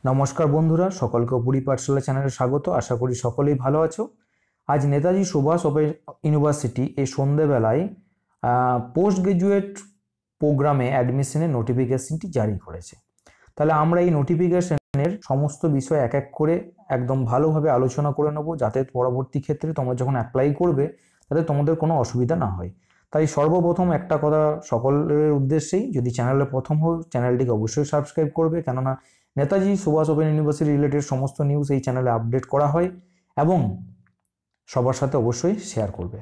নমস্কার বন্ধুরা, সকলকে উপরি পাঠশালা চ্যানেলে স্বাগত। আশা করি সকলেই ভালো আছো। আজ নেতাজি সুভাষ ওপেন ইউনিভার্সিটি এই সন্ধেবেলায় পোস্ট গ্রাজুয়েট প্রোগ্রামে অ্যাডমিশনের নোটিফিকেশনটি জারি করেছে। তাহলে আমরা এই নোটিফিকেশনের সমস্ত বিষয় এক এক করে একদম ভালোভাবে আলোচনা করে নেব, যাতে পরবর্তী ক্ষেত্রে তোমরা যখন অ্যাপ্লাই করবে তাতে তোমাদের কোনো অসুবিধা না হয়। তাই সর্বপ্রথম একটা কথা সকলের উদ্দেশ্যেই, যদি চ্যানেলে প্রথম হও চ্যানেলটিকে অবশ্যই সাবস্ক্রাইব করবে, কেননা Netaji Subhas open university related সমস্ত নিউজ এই চ্যানেলে আপডেট করা হয় এবং সবার সাথে অবশ্যই শেয়ার করবে।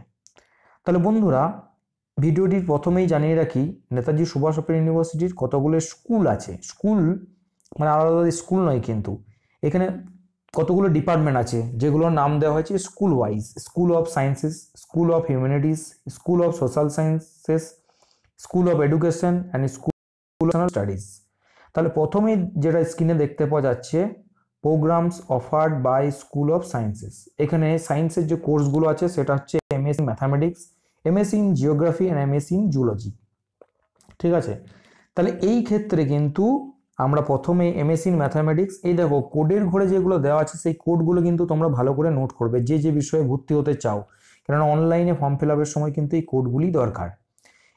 তাহলে বন্ধুরা, ভিডিওটির প্রথমেই জানিয়ে রাখি নেতাজি সুভাষ ওপেন ইউনিভার্সিটির কতগুলো স্কুল আছে। স্কুল মানে আলাদা স্কুল নয়, কিন্তু এখানে কতগুলো ডিপার্টমেন্ট আছে যেগুলোর নাম দেওয়া হয়েছে school wise: school of sciences, school of humanities, school of social sciences, school of education and school of studies. তাহলে প্রথমেই যেটা স্ক্রিনে দেখতে পাওয়া যাচ্ছে, programmes offered by school of sciences. এখানে সায়েন্সের যে কোর্সগুলো আছে সেটা হচ্ছে MSc mathematics, MSc in geography and MSc in zoology. ঠিক আছে, তাহলে এই ক্ষেত্রে কিন্তু আমরা প্রথমে এমএসসি ইন ম্যাথামেটিক্স, এই দেখো কোডের ঘরে যেগুলো দেওয়া আছে সেই কোডগুলো কিন্তু তোমরা ভালো করে নোট করবে যে যে বিষয়ে ভর্তি হতে চাও, কেননা অনলাইনে ফর্ম ফিল আপের সময় কিন্তু এই কোডগুলি দরকার।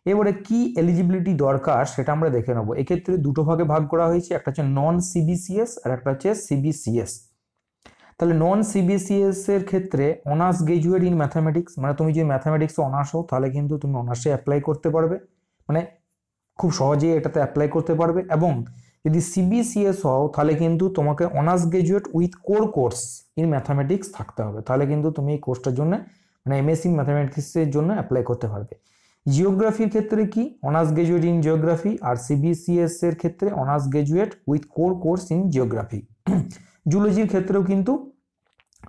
এবারে কি এলিজিবিলিটি দরকার সেটা আমরা দেখে নেব। এক্ষেত্রে দুটো ভাগে ভাগ করা হয়েছে, একটা হচ্ছে নন সিবিসিএস আর একটা হচ্ছে সিবিসিএস। তাহলে নন সিবিসিএস এর ক্ষেত্রে অনার্স গ্রাজুয়েট ইন ম্যাথামেটিক্স, মানে তুমি যদি ম্যাথামেটিক্সে অনার্স হও তাহলে কিন্তু তুমি অনার্সে অ্যাপ্লাই করতে পারবে, মানে খুব সহজেই এটাতে অ্যাপ্লাই করতে পারবে। এবং যদি সিবিসিএস হও তাহলে কিন্তু তোমাকে honours graduate with core course in mathematics থাকতে হবে, তাহলে কিন্তু তুমি এই কোর্সটার জন্য মানে এমএসসি ম্যাথামেটিক্সের জন্য অ্যাপ্লাই করতে পারবে। জিওগ্রাফির ক্ষেত্রে কি অনার্স গ্রাজুয়েট ইন জিওগ্রাফি, আর সিবিসিএস এর ক্ষেত্রে honours graduate with core course in geography. জুলজির ক্ষেত্রেও কিন্তু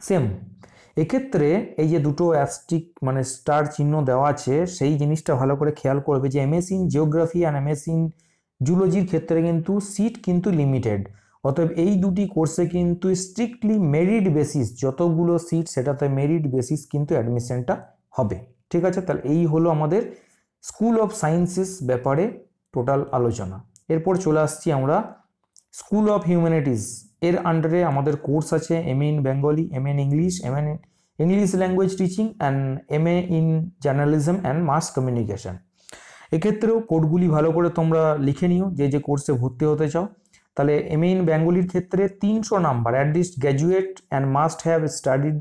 সেম। এক্ষেত্রে এই যে দুটো অ্যাস্টিক মানে স্টার চিহ্ন দেওয়া আছে, সেই জিনিসটা ভালো করে খেয়াল করবে যে MSc in geography and MSc in জুলজির ক্ষেত্রে কিন্তু সিট কিন্তু লিমিটেড। অতএব এই দুটি কোর্সে কিন্তু স্ট্রিক্টলি মেরিট বেসিস, যতগুলো সিট সেটাতে মেরিট বেসিস কিন্তু অ্যাডমিশনটা হবে। ঠিক আছে, তাহলে এই হলো আমাদের স্কুল অফ সায়েন্সেস ব্যাপারে টোটাল আলোচনা। এরপর চলে আসছি আমরা স্কুল অফ হিউম্যানিটিস। এর আন্ডারে আমাদের কোর্স আছে MA in Bengali, MA in English, MA in English language teaching and MA in journalism and mass communication. এক্ষেত্রেও কোডগুলি ভালো করে তোমরা লিখে নিও যে যে কোর্সে ভর্তি হতে চাও। তাহলে এমএ ইন বেঙ্গলির ক্ষেত্রে 300 number, at least graduate and must have studied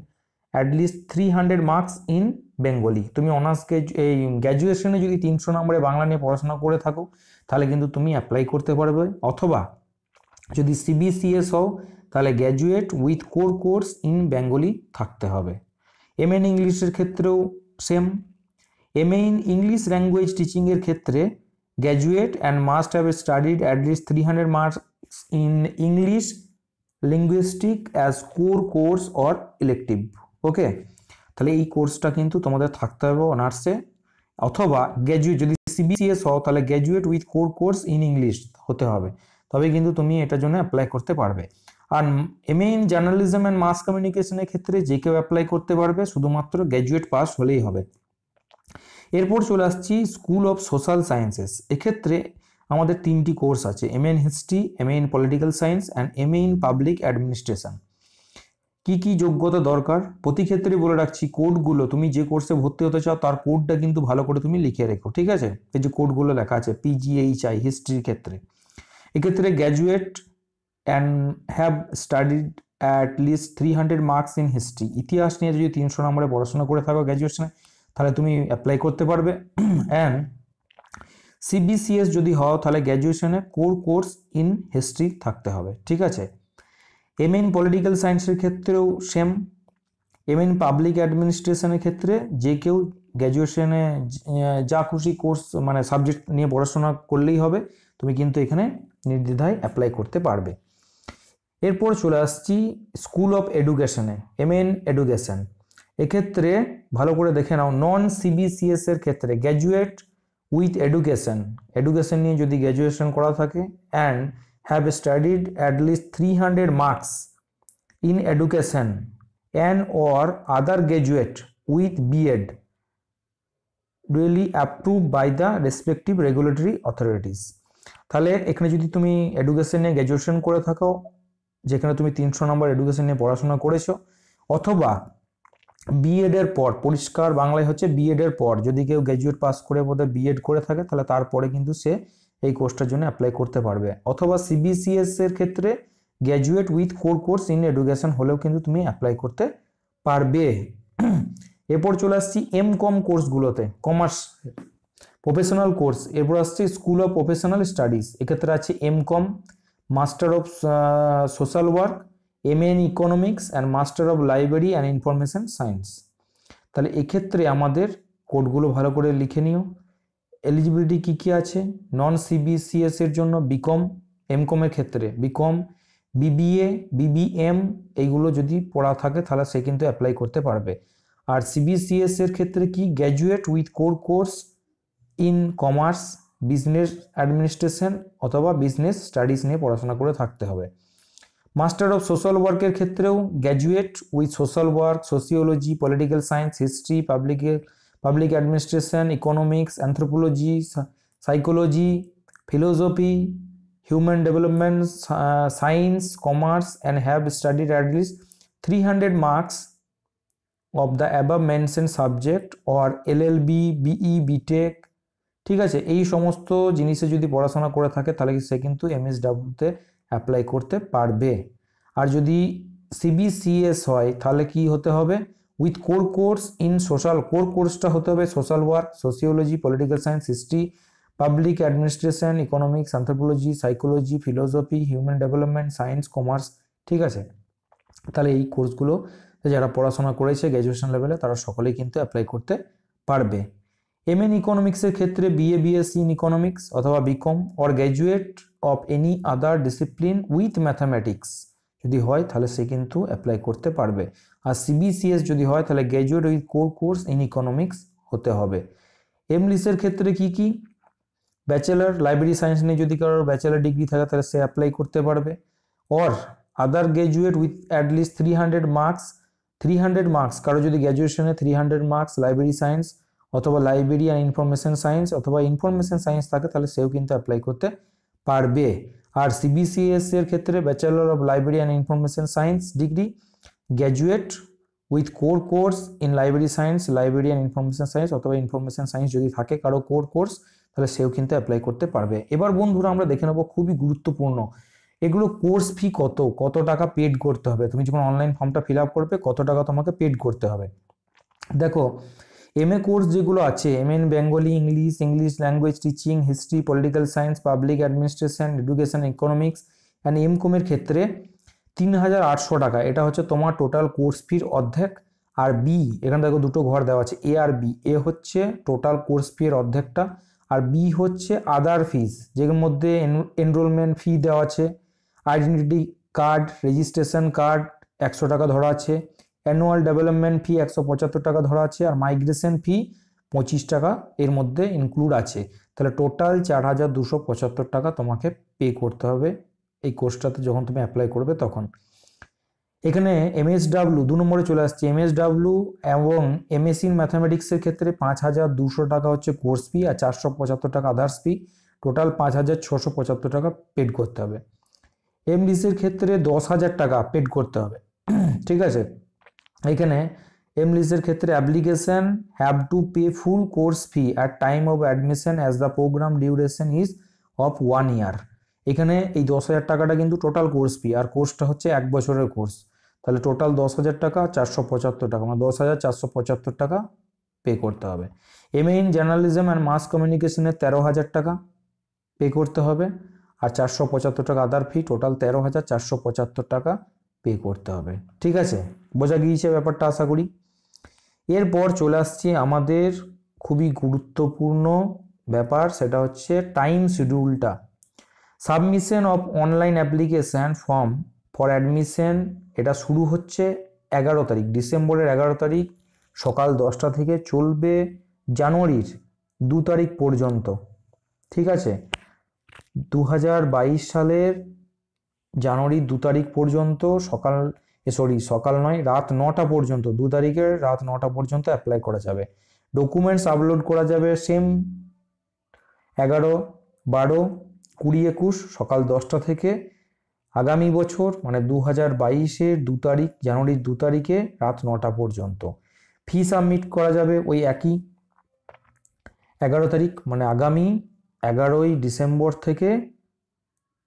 at least 300 marks in Bengali. তুমি অনার্সকে এই গ্র্যাজুয়েশনে যদি 300 নম্বরে বাংলা নিয়ে পড়াশোনা করে থাকো তাহলে কিন্তু তুমি অ্যাপ্লাই করতে পারবে। অথবা যদি সিবিসিএস হও তাহলে graduate with core course in Bengali থাকতে হবে। এমএ ইন ইংলিশের ক্ষেত্রেও same. MA in English language টিচিংয়ের ক্ষেত্রে graduate and must have studied at least 300 marks in English linguistic as core course or elective. Okay, তাহলে এই কোর্সটা কিন্তু তোমাদের থাকতে হবে অনার্সে। অথবা গ্র্যাজুয়েট যদি সিবিসিএস হও তাহলে graduate with core course in English হতে হবে, তবে কিন্তু তুমি এটার জন্য অ্যাপ্লাই করতে পারবে। আর MA in journalism and mass কমিউনিকেশনের ক্ষেত্রে যে কেউ অ্যাপ্লাই করতে পারবে, শুধুমাত্র গ্র্যাজুয়েট পাস হলেই হবে। এরপর চলে আসছি স্কুল অফ সোশ্যাল সায়েন্সেস। এক্ষেত্রে আমাদের 3টি কোর্স আছে: MA in history, MA in political science and MA in public administration. কি কি যোগ্যতা দরকার প্রতি ক্ষেত্রে বলে রাখছি। কোডগুলো তুমি যে কোর্সে ভর্তি হতে চাও তার কোডটা কিন্তু ভালো করে তুমি লিখে রেখো, ঠিক আছে? এই যে কোডগুলো লেখা আছে পিজিএইচআই হিস্ট্রির ক্ষেত্রে, এক্ষেত্রে graduate and have studied at least 300 marks in history. ইতিহাস নিয়ে যদি 300 নম্বরে পড়াশোনা করে থাকো গ্র্যাজুয়েশনে তাহলে তুমি অ্যাপ্লাই করতে পারবে। অ্যান্ড সিবিসিএস যদি হও তাহলে গ্র্যাজুয়েশনে কোর কোর্স ইন হিস্ট্রি থাকতে হবে, ঠিক আছে? এমএ ইন পলিটিক্যাল সায়েন্সের ক্ষেত্রেও সেম। এমএ ইন পাবলিক অ্যাডমিনিস্ট্রেশনের ক্ষেত্রে যে কেউ গ্র্যাজুয়েশনে যা খুশি কোর্স মানে সাবজেক্ট নিয়ে পড়াশোনা করলেই হবে, তুমি কিন্তু এখানে নির্দ্বিধায় অ্যাপ্লাই করতে পারবে। এরপর চলে আসছি স্কুল অফ এডুকেশনে, এমএ ইন এডুকেশন। এক্ষেত্রে ভালো করে দেখে নাও, নন সিবিসিএস এর ক্ষেত্রে গ্র্যাজুয়েট উইথ এডুকেশন, এডুকেশন নিয়ে যদি গ্র্যাজুয়েশন করা থাকে, and have studied at least 300 marks in education and or other graduate with B.Ed duly approved by the respective regulatory authorities। তাহলে এখানে যদি তুমি এডুকেশনে গ্র্যাজুয়েশন করে থাকো যেখানে তুমি 300 নম্বর এডুকেশন নিয়ে পড়াশোনা করেছো, অথবা বিএড এর পর, পরিষ্কার বাংলায় হচ্ছে বিএড এর পর, যদি কেউ গ্র্যাজুয়েট পাস করে বোধহয় বিএড করে থাকে তাহলে তারপরে কিন্তু সে এই কোর্সটার জন্য অ্যাপ্লাই করতে পারবে। অথবা সিবিসিএস এর ক্ষেত্রে graduate with core course in education হলেও কিন্তু তুমি অ্যাপ্লাই করতে পারবে। এরপর চলে আসছি এমকম কোর্সগুলোতে, কমার্স প্রফেশনাল কোর্স। এরপর আসছে স্কুল অফ প্রফেশনাল স্টাডিজ, এক্ষেত্রে আছে MCom, master of social work, MA in economics and master of library and information science. তাহলে এক্ষেত্রে আমাদের কোডগুলো ভালো করে লিখে নিও। এলিজিবিলিটি কী কী আছে, নন সিবিসিএস এর জন্য বিকম, এমকমের ক্ষেত্রে বিকম, বিবিএ, বিবিএম এইগুলো যদি পড়া থাকে তাহলে সে কিন্তু অ্যাপ্লাই করতে পারবে। আর সিবিসিএস এর ক্ষেত্রে কি, graduate with core course in commerce, business administration অথবা বিজনেস স্টাডিজ নিয়ে পড়াশোনা করে থাকতে হবে। মাস্টার অফ সোশ্যাল ওয়ার্কের ক্ষেত্রেও graduate with social work, sociology, political science, history, public administration, economics, anthropology, psychology, philosophy, human development science, commerce and have studied at least 300 marks of the above mentioned subject or LLB, BE, BTech, ঠিক আছে। এই সমস্ত জিনিসে যদি পড়াশোনা করে থাকে তাহলে সে কিন্তু এমএসডব্লিউতে অ্যাপ্লাই করতে পারবে। আর যদি সিবিসিএস হয় তাহলে কি হতে হবে, with core course in social, core কোর্সটা হতে হবে social work, sociology, political science, history, public administration, economics, anthropology, psychology, philosophy, human development, science, commerce, ঠিক আছে। তাহলে এই কোর্সগুলো যারা পড়াশোনা করেছে গ্র্যাজুয়েশন লেভেলে তারা সকলেই কিন্তু অ্যাপ্লাই করতে পারবে। এমএ ইন ইকোনমিক্সের ক্ষেত্রে বিএ, বিএসসি ইন ইকোনমিক্স অথবা BCom or graduate of any other discipline with mathematics যদি হয় তাহলে সে কিন্তু অ্যাপ্লাই করতে পারবে। আর সিবিসিএস যদি হয় তাহলে graduate with core course in economics হতে হবে। এমলিসের ক্ষেত্রে কি কি, ব্যাচেলার লাইব্রেরি সায়েন্স নিয়ে যদি কারোর ব্যাচেলার ডিগ্রি থাকে তাহলে সে অ্যাপ্লাই করতে পারবে। Or other graduate with at least 300 marks, 300 marks কারো যদি গ্র্যাজুয়েশনে 300 মার্কস লাইব্রেরি সায়েন্স অথবা লাইব্রেরি অ্যান্ড ইনফরমেশন সায়েন্স অথবা ইনফরমেশন সায়েন্স থাকে তাহলে সেও কিন্তু অ্যাপ্লাই করতে পারবে। আর সিবিসিএস এর ক্ষেত্রে bachelor of library and information science degree, graduate with core course in library science, library and information science অথবা ইনফরমেশন সায়েন্স যদি থাকে কারো কোর কোর্স তাহলে সেও কিন্তু অ্যাপ্লাই করতে পারবে। এবার বন্ধুরা আমরা দেখে নেবো খুবই গুরুত্বপূর্ণ এগুলো কোর্স ফি কত টাকা পেড করতে হবে, তুমি যখন অনলাইন ফর্মটা ফিল আপ করবে কত টাকা তোমাকে পেড করতে হবে। দেখো এমএ কোর্স যেগুলো আছে, MA in Bengali, English language teaching, history, political science, public administration, education, economics and এমকমের ক্ষেত্রে 3800 টাকা, এটা হচ্ছে তোমার টোটাল কোর্স ফির অর্ধেক। আর বি, এখানে দেখো দুটো ঘর দেওয়া আছে, এ আর বি, এ হচ্ছে টোটাল কোর্স ফি এর অর্ধেকটা, আর বি হচ্ছে আদার ফিস, যেগুলোর মধ্যে এনরোলমেন্ট ফি দেওয়া আছে, আইডেন্টিটি কার্ড, রেজিস্ট্রেশন কার্ড 100 টাকা ধরা আছে, অ্যানুয়াল ডেভেলপমেন্ট ফি 175 টাকা ধরা আছে, আর মাইগ্রেশন ফি 25 টাকা এর মধ্যে ইনক্লুড আছে। তাহলে টোটাল 4275 টাকা তোমাকে পে করতে হবে এই কোর্সটাতে যখন তুমি অ্যাপ্লাই করবে তখন। এখানে এমএসডব্লিউ 2 নম্বরে চলে আসছে, এমএসডব্লিউ এবং এমএসসি ইন ম্যাথামেটিক্সের ক্ষেত্রে 5200 টাকা হচ্ছে কোর্স ফি আর 475 টাকা আদার্স ফি, টোটাল 5675 টাকা পেড করতে হবে। এমডিসির ক্ষেত্রে 10,000 টাকা পেড করতে হবে, ঠিক আছে। এখানে এমডিসির ক্ষেত্রে application have to pay full course fee at time of admission as the programme duration is of 1 year. এখানে এই 10,000 টাকাটা কিন্তু টোটাল কোর্স ফি, আর কোর্সটা হচ্ছে 1 বছরের কোর্স, তাহলে টোটাল 10,000 টাকা, 475 টাকা, মানে 10,475 টাকা পে করতে হবে। MA in journalism and mass কমিউনিকেশনের 13,000 টাকা পে করতে হবে, আর 475 টাকা আদার ফি, টোটাল 13,475 টাকা পে করতে হবে, ঠিক আছে। বোঝা গিয়েছে ব্যাপারটা আশা করি। এরপর চলে আসছে আমাদের খুবই গুরুত্বপূর্ণ ব্যাপার, সেটা হচ্ছে টাইম শিডিউলটা। Submission of online application form for admission, এটা শুরু হচ্ছে 11 তারিখ, ডিসেম্বরের 11 তারিখ সকাল 10টা থেকে চলবে জানুয়ারির 2 তারিখ পর্যন্ত, ঠিক আছে। 2022 সালের জানুয়ারির 2 তারিখ পর্যন্ত সকাল নয়, রাত 9টা পর্যন্ত, 2 তারিখের রাত 9টা পর্যন্ত অ্যাপ্লাই করা যাবে। ডকুমেন্টস আপলোড করা যাবে সেম 11, 12, 20, 21 সকাল 10টা থেকে, আগামী বছর মানে 2022-এর 2 তারিখ, জানুয়ারির 2 তারিখে রাত 9টা পর্যন্ত। ফি সাবমিট করা যাবে ওই একই 11 তারিখ, মানে আগামী 11ই ডিসেম্বর থেকে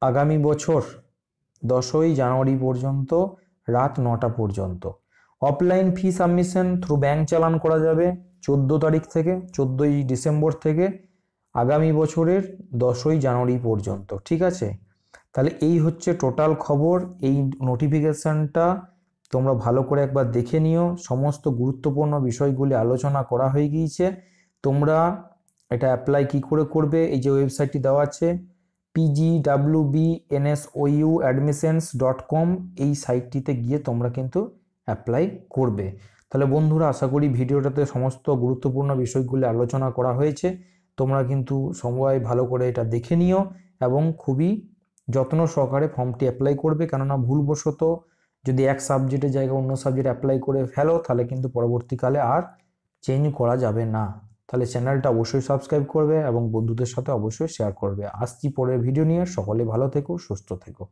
আগামী বছর 10ই জানুয়ারি পর্যন্ত রাত 9টা পর্যন্ত। অফলাইন ফি সাবমিশন থ্রু ব্যাংক চালান করা যাবে 14 তারিখ থেকে, 14ই ডিসেম্বর থেকে আগামী বছরের 10ই জানুয়ারি পর্যন্ত। ঠিক আছে, তাহলে এই হচ্ছে টোটাল খবর। এই নোটিফিকেশানটা তোমরা ভালো করে একবার দেখে নিও। সমস্ত গুরুত্বপূর্ণ বিষয়গুলি আলোচনা করা হয়ে গিয়েছে। তোমরা এটা অ্যাপ্লাই কি করে করবে, এই যে ওয়েবসাইটটি দেওয়া আছে pgwbnsoudmissions.com, এই সাইটটিতে গিয়ে তোমরা কিন্তু অ্যাপ্লাই করবে। তাহলে বন্ধুরা, আশা করি ভিডিওটাতে সমস্ত গুরুত্বপূর্ণ বিষয়গুলি আলোচনা করা হয়েছে। তোমরা কিন্তু সবাই ভালো করে এটা দেখে নিও এবং খুবই যত্ন সহকারে ফর্মটি অ্যাপ্লাই করবে, কেননা ভুলবশত যদি এক সাবজেক্টের জায়গায় অন্য সাবজেক্ট অ্যাপ্লাই করে ফেলো তাহলে কিন্তু পরবর্তীকালে আর চেঞ্জ করা যাবে না। তাহলে চ্যানেলটা অবশ্যই সাবস্ক্রাইব করবে এবং বন্ধুদের সাথে অবশ্যই শেয়ার করবে। আসছি পরের ভিডিও নিয়ে। সকলে ভালো থেকো, সুস্থ থেকো।